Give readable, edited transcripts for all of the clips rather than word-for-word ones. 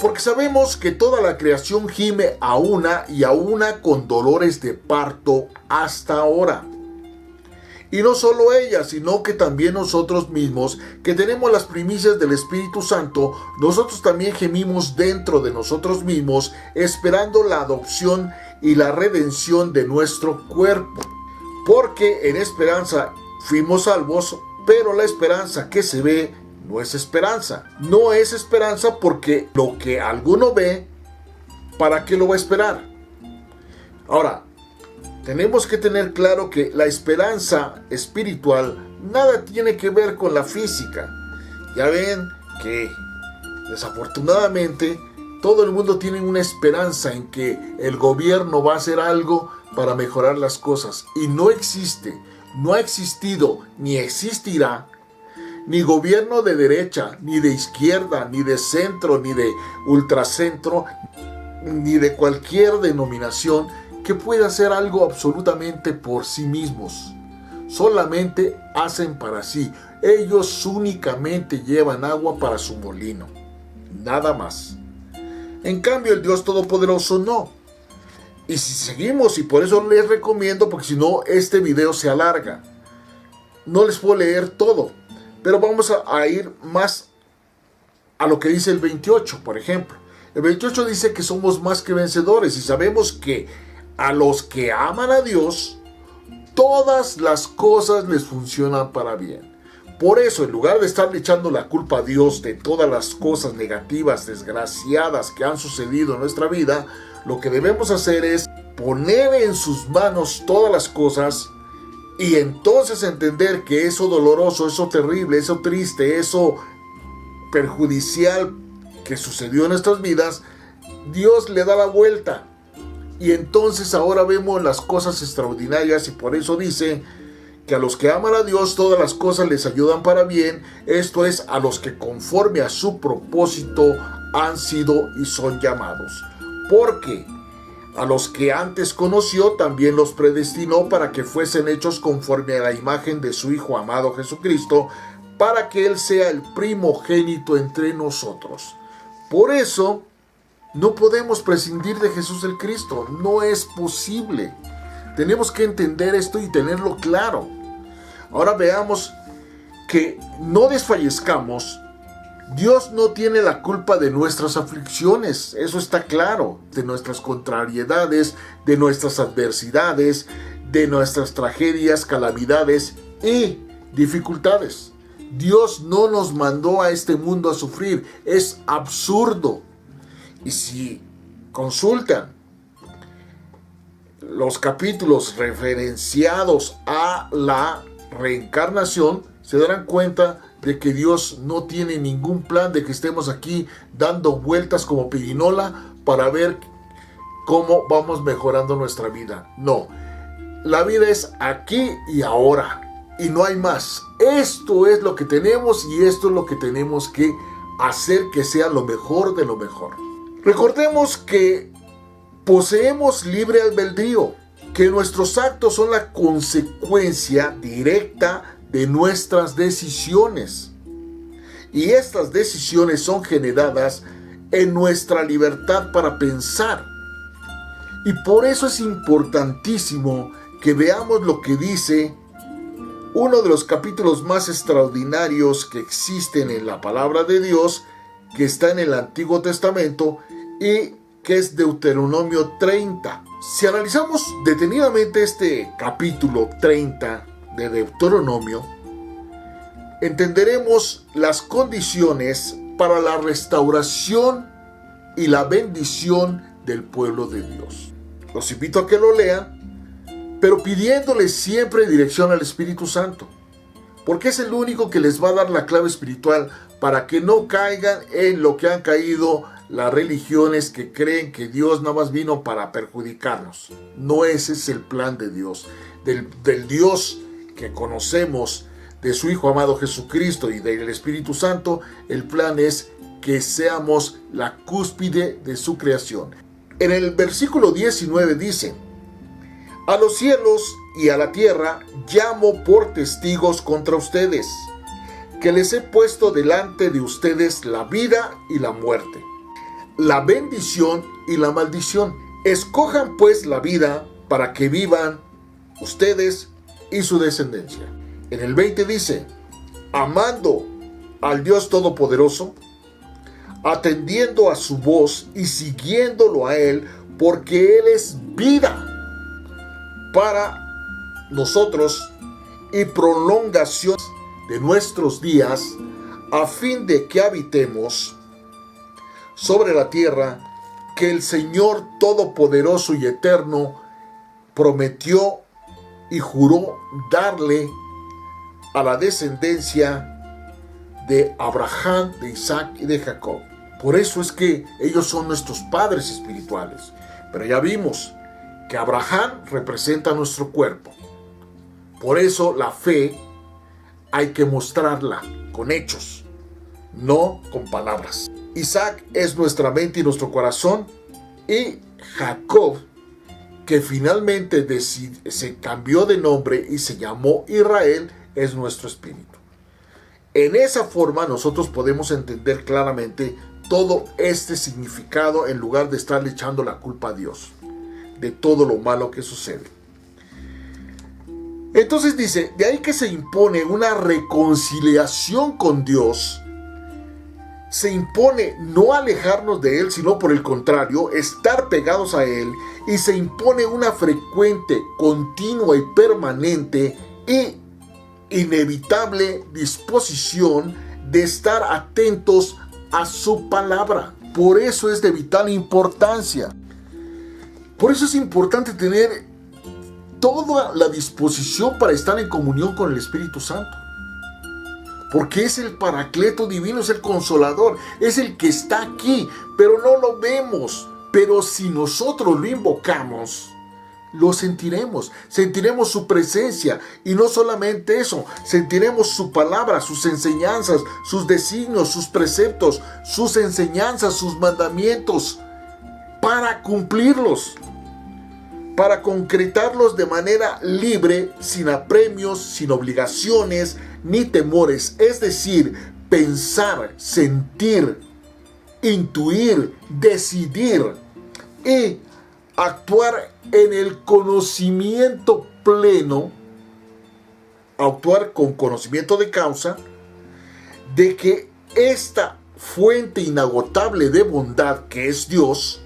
Porque sabemos que toda la creación gime a una y a una con dolores de parto hasta ahora. Y no solo ella, sino que también nosotros mismos, que tenemos las primicias del Espíritu Santo, nosotros también gemimos dentro de nosotros mismos, esperando la adopción y la redención de nuestro cuerpo. Porque en esperanza fuimos salvos, pero la esperanza que se ve no es esperanza. No es esperanza porque lo que alguno ve, ¿para qué lo va a esperar? Ahora, tenemos que tener claro que la esperanza espiritual nada tiene que ver con la física. Ya ven que desafortunadamente todo el mundo tiene una esperanza en que el gobierno va a hacer algo para mejorar las cosas. Y no existe, no ha existido ni existirá ni gobierno de derecha, ni de izquierda, ni de centro, ni de ultracentro, ni de cualquier denominación que pueda hacer algo absolutamente por sí mismos. Solamente hacen para sí. Ellos únicamente llevan agua para su molino. Nada más. En cambio, el Dios Todopoderoso no. Y si seguimos, y por eso les recomiendo, porque si no, este video se alarga. No les puedo leer todo, pero vamos a ir más a lo que dice el 28, por ejemplo. El 28 dice que somos más que vencedores y sabemos que a los que aman a Dios, todas las cosas les funcionan para bien. Por eso, en lugar de estarle echando la culpa a Dios de todas las cosas negativas, desgraciadas que han sucedido en nuestra vida, lo que debemos hacer es poner en sus manos todas las cosas y entonces entender que eso doloroso, eso terrible, eso triste, eso perjudicial que sucedió en nuestras vidas, Dios le da la vuelta. Y entonces ahora vemos las cosas extraordinarias y por eso dice que a los que aman a Dios todas las cosas les ayudan para bien, esto es a los que conforme a su propósito han sido y son llamados. Porque a los que antes conoció también los predestinó para que fuesen hechos conforme a la imagen de su Hijo amado Jesucristo, para que Él sea el primogénito entre nosotros. Por eso no podemos prescindir de Jesús el Cristo, no es posible. Tenemos que entender esto y tenerlo claro. Ahora veamos que no desfallezcamos. Dios no tiene la culpa de nuestras aflicciones, eso está claro, de nuestras contrariedades, de nuestras adversidades, de nuestras tragedias, calamidades y dificultades. Dios no nos mandó a este mundo a sufrir, es absurdo. Y si consultan los capítulos referenciados a la reencarnación, se darán cuenta de que Dios no tiene ningún plan de que estemos aquí dando vueltas como pirinola para ver cómo vamos mejorando nuestra vida. No, la vida es aquí y ahora y no hay más. Esto es lo que tenemos y esto es lo que tenemos que hacer que sea lo mejor de lo mejor. Recordemos que poseemos libre albedrío, que nuestros actos son la consecuencia directa de nuestras decisiones. Y estas decisiones son generadas en nuestra libertad para pensar. Y por eso es importantísimo que veamos lo que dice uno de los capítulos más extraordinarios que existen en la palabra de Dios, que está en el Antiguo Testamento y que es Deuteronomio 30. Si analizamos detenidamente este capítulo 30 de Deuteronomio, entenderemos las condiciones para la restauración y la bendición del pueblo de Dios. Los invito a que lo lean, pero pidiéndole siempre dirección al Espíritu Santo, porque es el único que les va a dar la clave espiritual para que no caigan en lo que han caído las religiones que creen que Dios nada más vino para perjudicarnos. No, ese es el plan de Dios, del Dios que conocemos, de su Hijo amado Jesucristo y del Espíritu Santo. El plan es que seamos la cúspide de su creación. En el versículo 19 dice: a los cielos y a la tierra llamo por testigos contra ustedes, que les he puesto delante de ustedes la vida y la muerte. la bendición y la maldición. Escojan pues la vida para que vivan ustedes y su descendencia. En el 20 dice, amando al Dios Todopoderoso, atendiendo a su voz y siguiéndolo a Él, porque Él es vida para nosotros y prolongación de nuestros días, a fin de que habitemos sobre la tierra que el Señor Todopoderoso y Eterno prometió y juró darle a la descendencia de Abraham, de Isaac y de Jacob. Por eso es que ellos son nuestros padres espirituales. Pero ya vimos que Abraham representa nuestro cuerpo. Por eso la fe hay que mostrarla con hechos, no con palabras. Isaac es nuestra mente y nuestro corazón, y Jacob, que finalmente se cambió de nombre y se llamó Israel, es nuestro espíritu. En esa forma nosotros podemos entender claramente todo este significado, en lugar de estarle echando la culpa a Dios de todo lo malo que sucede. Entonces dice, de ahí que se impone una reconciliación con Dios. Se impone no alejarnos de Él, sino por el contrario, estar pegados a Él, y se impone una frecuente, continua y permanente e inevitable disposición de estar atentos a su palabra. Por eso es de vital importancia. Por eso es importante tener toda la disposición para estar en comunión con el Espíritu Santo. Porque es el Paracleto divino, es el Consolador, es el que está aquí, pero no lo vemos. Pero si nosotros lo invocamos, lo sentiremos su presencia, y no solamente eso, sentiremos su palabra, sus enseñanzas, sus designios, sus preceptos, sus enseñanzas, sus mandamientos, para cumplirlos, para concretarlos de manera libre, sin apremios, sin obligaciones ni temores. Es decir, pensar, sentir, intuir, decidir y actuar en el conocimiento pleno, actuar con conocimiento de causa, de que esta fuente inagotable de bondad que es Dios,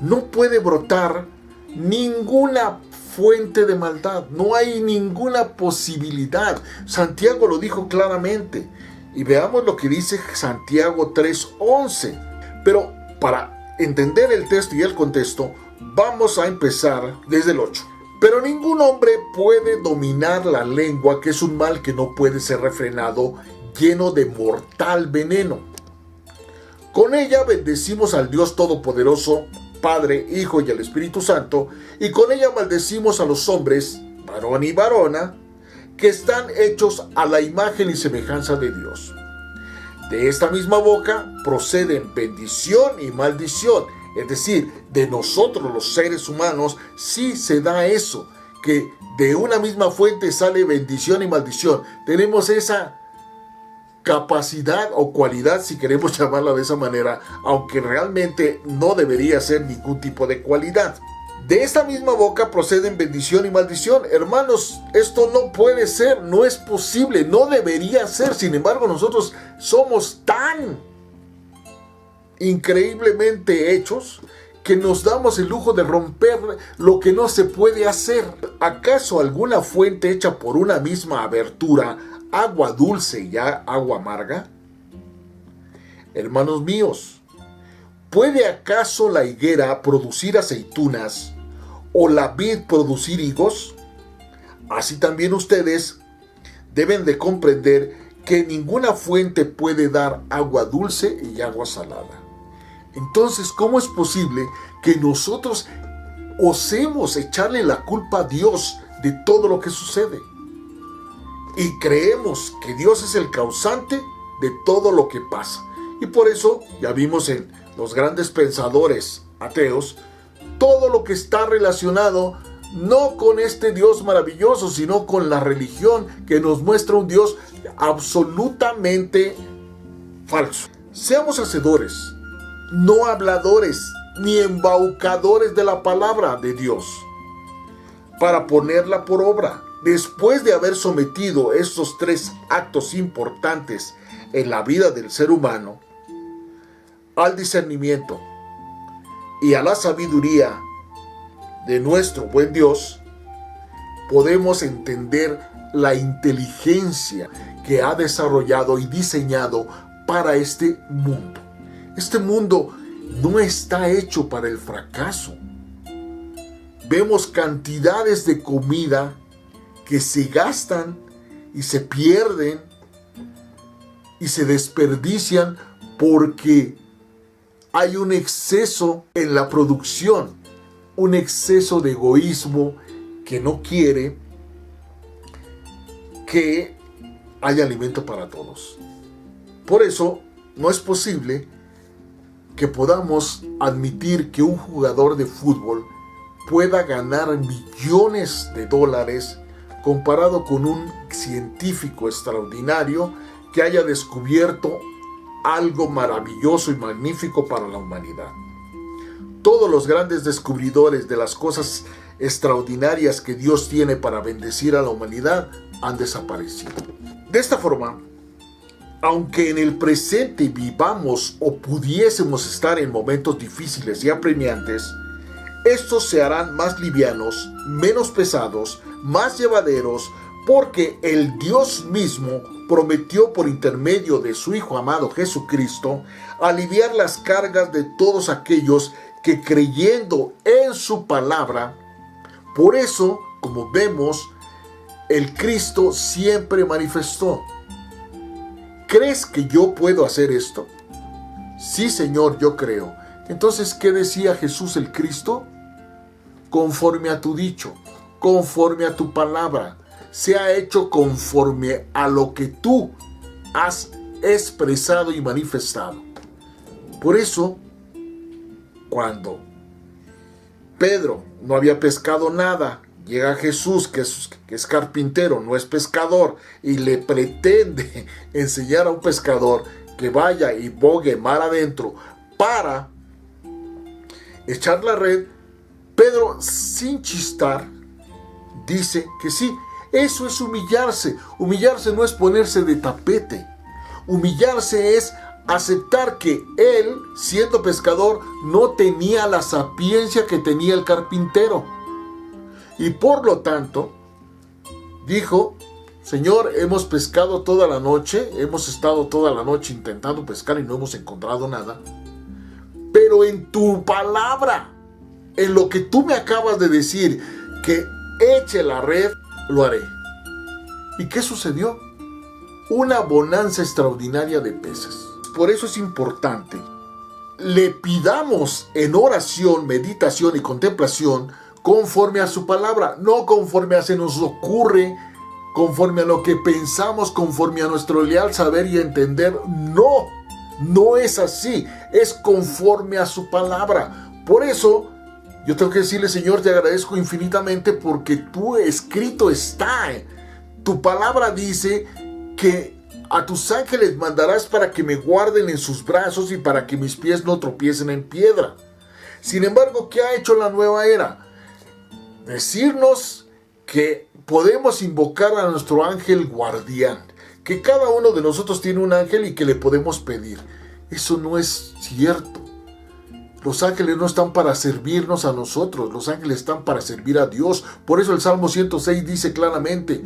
no puede brotar ninguna fuente de maldad. No hay ninguna posibilidad. Santiago lo dijo claramente. Y veamos lo que dice Santiago 3:11. Pero para entender el texto y el contexto, vamos a empezar desde el 8. Pero ningún hombre puede dominar la lengua, que es un mal que no puede ser refrenado, lleno de mortal veneno. Con ella bendecimos al Dios Todopoderoso, Padre, Hijo y el Espíritu Santo, y con ella maldecimos a los hombres, varón y varona, que están hechos a la imagen y semejanza de Dios. De esta misma boca proceden bendición y maldición. Es decir, de nosotros los seres humanos sí se da eso, que de una misma fuente sale bendición y maldición. Tenemos esa capacidad o cualidad, si queremos llamarla de esa manera, aunque realmente no debería ser ningún tipo de cualidad. De esta misma boca proceden bendición y maldición. Hermanos, esto no puede ser, no es posible, no debería ser. Sin embargo, nosotros somos tan increíblemente hechos que nos damos el lujo de romper lo que no se puede hacer. ¿Acaso alguna fuente hecha por una misma abertura, agua dulce y agua amarga? Hermanos míos, ¿puede acaso la higuera producir aceitunas o la vid producir higos? Así también ustedes deben de comprender que ninguna fuente puede dar agua dulce y agua salada. Entonces, ¿cómo es posible que nosotros osemos echarle la culpa a Dios de todo lo que sucede? Y creemos que Dios es el causante de todo lo que pasa. Y por eso, ya vimos en los grandes pensadores ateos, todo lo que está relacionado no con este Dios maravilloso, sino con la religión que nos muestra un Dios absolutamente falso. Seamos hacedores no habladores ni embaucadores de la palabra de Dios, para ponerla por obra. Después de haber sometido estos tres actos importantes en la vida del ser humano, al discernimiento y a la sabiduría de nuestro buen Dios, podemos entender la inteligencia que ha desarrollado y diseñado para este mundo. Este mundo no está hecho para el fracaso. Vemos cantidades de comida que se gastan y se pierden y se desperdician porque hay un exceso en la producción, un exceso de egoísmo que no quiere que haya alimento para todos. Por eso no es posible que podamos admitir que un jugador de fútbol pueda ganar millones de dólares comparado con un científico extraordinario que haya descubierto algo maravilloso y magnífico para la humanidad. Todos los grandes descubridores de las cosas extraordinarias que Dios tiene para bendecir a la humanidad han desaparecido. De esta forma, aunque en el presente vivamos o pudiésemos estar en momentos difíciles y apremiantes, estos se harán más livianos, menos pesados, más llevaderos, porque el Dios mismo prometió por intermedio de su Hijo amado Jesucristo aliviar las cargas de todos aquellos que creyendo en su palabra. Por eso, como vemos, el Cristo siempre manifestó: ¿crees que yo puedo hacer esto? Sí, Señor, yo creo. Entonces, ¿qué decía Jesús el Cristo? Conforme a tu dicho, conforme a tu palabra, se ha hecho conforme a lo que tú has expresado y manifestado. Por eso, cuando Pedro no había pescado nada, llega Jesús, que es carpintero, no es pescador, y le pretende enseñar a un pescador que vaya y bogue mar adentro para echar la red. Pedro, sin chistar, dice que sí. Eso es humillarse. Humillarse no es ponerse de tapete. Humillarse es aceptar que él, siendo pescador, no tenía la sapiencia que tenía el carpintero. Y por lo tanto, dijo: Señor, hemos pescado toda la noche, hemos estado toda la noche intentando pescar y no hemos encontrado nada. Pero en tu palabra, en lo que tú me acabas de decir, que eche la red, lo haré. ¿Y qué sucedió? Una bonanza extraordinaria de peces. Por eso es importante, le pidamos en oración, meditación y contemplación conforme a su palabra, no conforme a se nos ocurre, conforme a lo que pensamos, conforme a nuestro leal saber y entender. No es así, es conforme a su palabra. Por eso yo tengo que decirle: Señor, te agradezco infinitamente porque tu escrito está. Tu palabra dice que a tus ángeles mandarás para que me guarden en sus brazos y para que mis pies no tropiecen en piedra. Sin embargo, ¿qué ha hecho la nueva era? Decirnos que podemos invocar a nuestro ángel guardián, que cada uno de nosotros tiene un ángel y que le podemos pedir. Eso no es cierto. Los ángeles no están para servirnos a nosotros, los ángeles están para servir a Dios. Por eso el Salmo 106 dice claramente: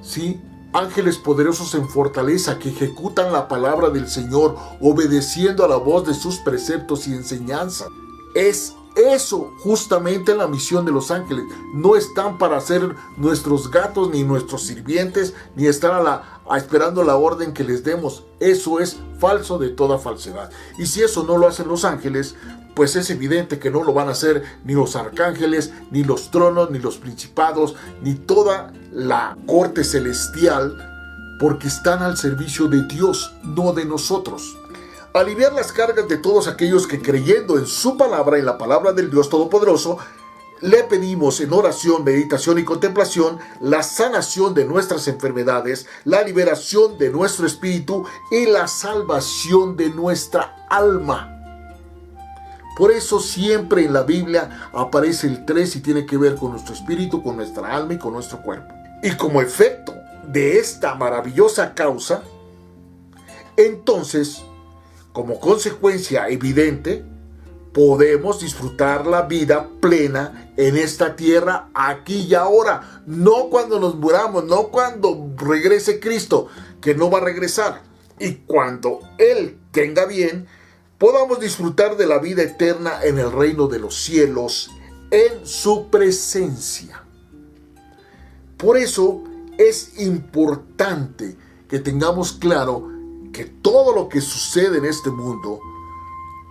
sí, ángeles poderosos en fortaleza que ejecutan la palabra del Señor, obedeciendo a la voz de sus preceptos y enseñanzas. Es eso justamente la misión de los ángeles. No están para ser nuestros gatos ni nuestros sirvientes, ni estar esperando la orden que les demos. Eso es falso de toda falsedad. Y si eso no lo hacen los ángeles, pues es evidente que no lo van a hacer ni los arcángeles, ni los tronos, ni los principados, ni toda la corte celestial, porque están al servicio de Dios, no de nosotros. Aliviar las cargas de todos aquellos que, creyendo en su palabra, en la palabra del Dios Todopoderoso, le pedimos en oración, meditación y contemplación la sanación de nuestras enfermedades, la liberación de nuestro espíritu y la salvación de nuestra alma. Por eso siempre en la Biblia aparece el 3 y tiene que ver con nuestro espíritu, con nuestra alma y con nuestro cuerpo. Y como efecto de esta maravillosa causa, entonces, como consecuencia evidente, podemos disfrutar la vida plena en esta tierra, aquí y ahora. No cuando nos muramos, no cuando regrese Cristo, que no va a regresar. Y cuando Él tenga bien, podamos disfrutar de la vida eterna en el reino de los cielos, en su presencia. Por eso es importante que tengamos claro que todo lo que sucede en este mundo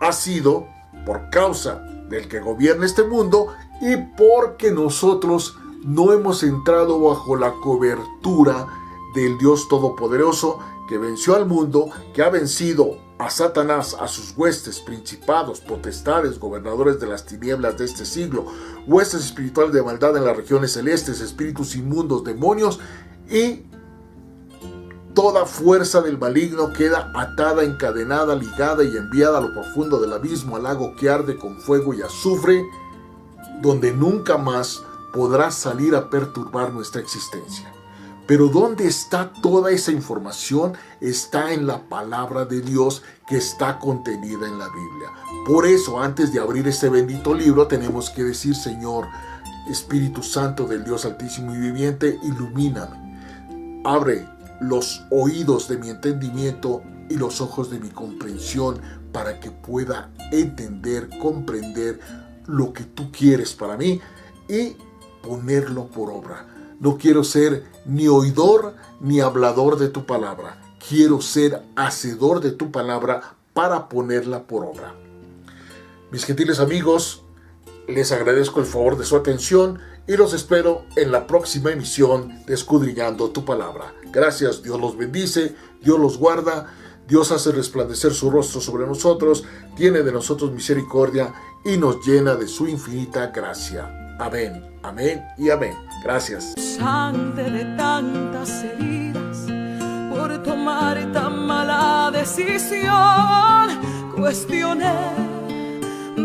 ha sido por causa del que gobierna este mundo y porque nosotros no hemos entrado bajo la cobertura del Dios Todopoderoso que venció al mundo, que ha vencido a Satanás, a sus huestes, principados, potestades, gobernadores de las tinieblas de este siglo, huestes espirituales de maldad en las regiones celestes, espíritus inmundos, demonios, y toda fuerza del maligno queda atada, encadenada, ligada y enviada a lo profundo del abismo, al lago que arde con fuego y azufre, donde nunca más podrá salir a perturbar nuestra existencia. Pero ¿dónde está toda esa información? Está en la palabra de Dios que está contenida en la Biblia. Por eso, antes de abrir este bendito libro, tenemos que decir: Señor, Espíritu Santo del Dios Altísimo y Viviente, ilumíname. Abre los oídos de mi entendimiento y los ojos de mi comprensión para que pueda entender, comprender lo que tú quieres para mí y ponerlo por obra. No quiero ser ni oidor ni hablador de tu palabra. Quiero ser hacedor de tu palabra para ponerla por obra. Mis gentiles amigos, les agradezco el favor de su atención y los espero en la próxima emisión de Escudriñando tu Palabra. Gracias, Dios los bendice, Dios los guarda, Dios hace resplandecer su rostro sobre nosotros, tiene de nosotros misericordia y nos llena de su infinita gracia. Amén, amén y amén. Gracias. Sangre de tantas heridas por tomar tan mala decisión. Cuestioné,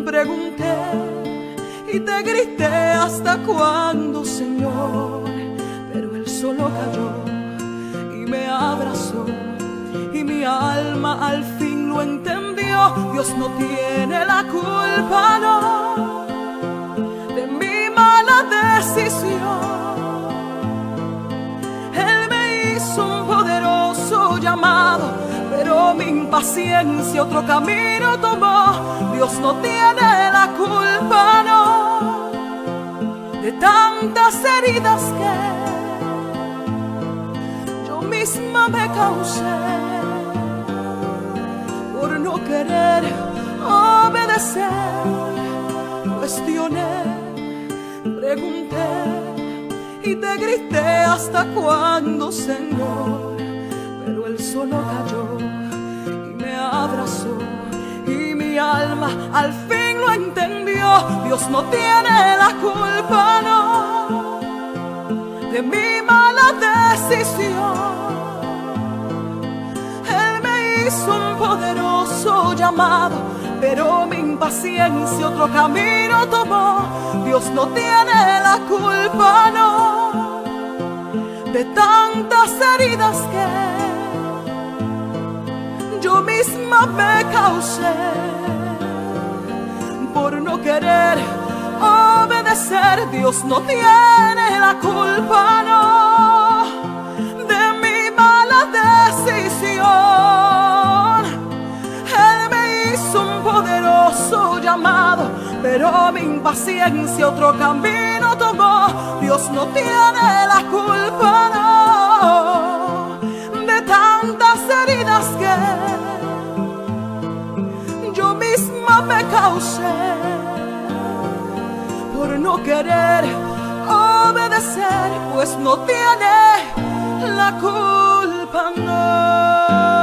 pregunté y te grité: ¿hasta cuándo, Señor? Pero Él solo cayó y me abrazó y mi alma al fin lo entendió. Dios no tiene la culpa, no, de mi mala decisión. Él me hizo un poderoso llamado, pero mi impaciencia otro camino tomó. Dios no tiene la culpa, no, de tantas heridas que yo misma me causé por no querer obedecer. Cuestioné, pregunté y te grité: ¿hasta cuándo, Señor? Pero Él solo cayó y me abrazó y mi alma al fin lo entendió. Dios no tiene la culpa, no, de mi mala decisión. Él me hizo un poderoso llamado, pero mi impaciencia otro camino tomó. Dios no tiene la culpa, no, de tantas heridas que yo misma me causé por no querer obedecer. Dios no tiene la culpa, no, de mi mala decisión. Él me hizo un poderoso llamado, pero mi impaciencia otro camino tomó. Dios no tiene la culpa, no, de tantas heridas que yo misma me causé por no querer obedecer. Pues no tiene la culpa, no.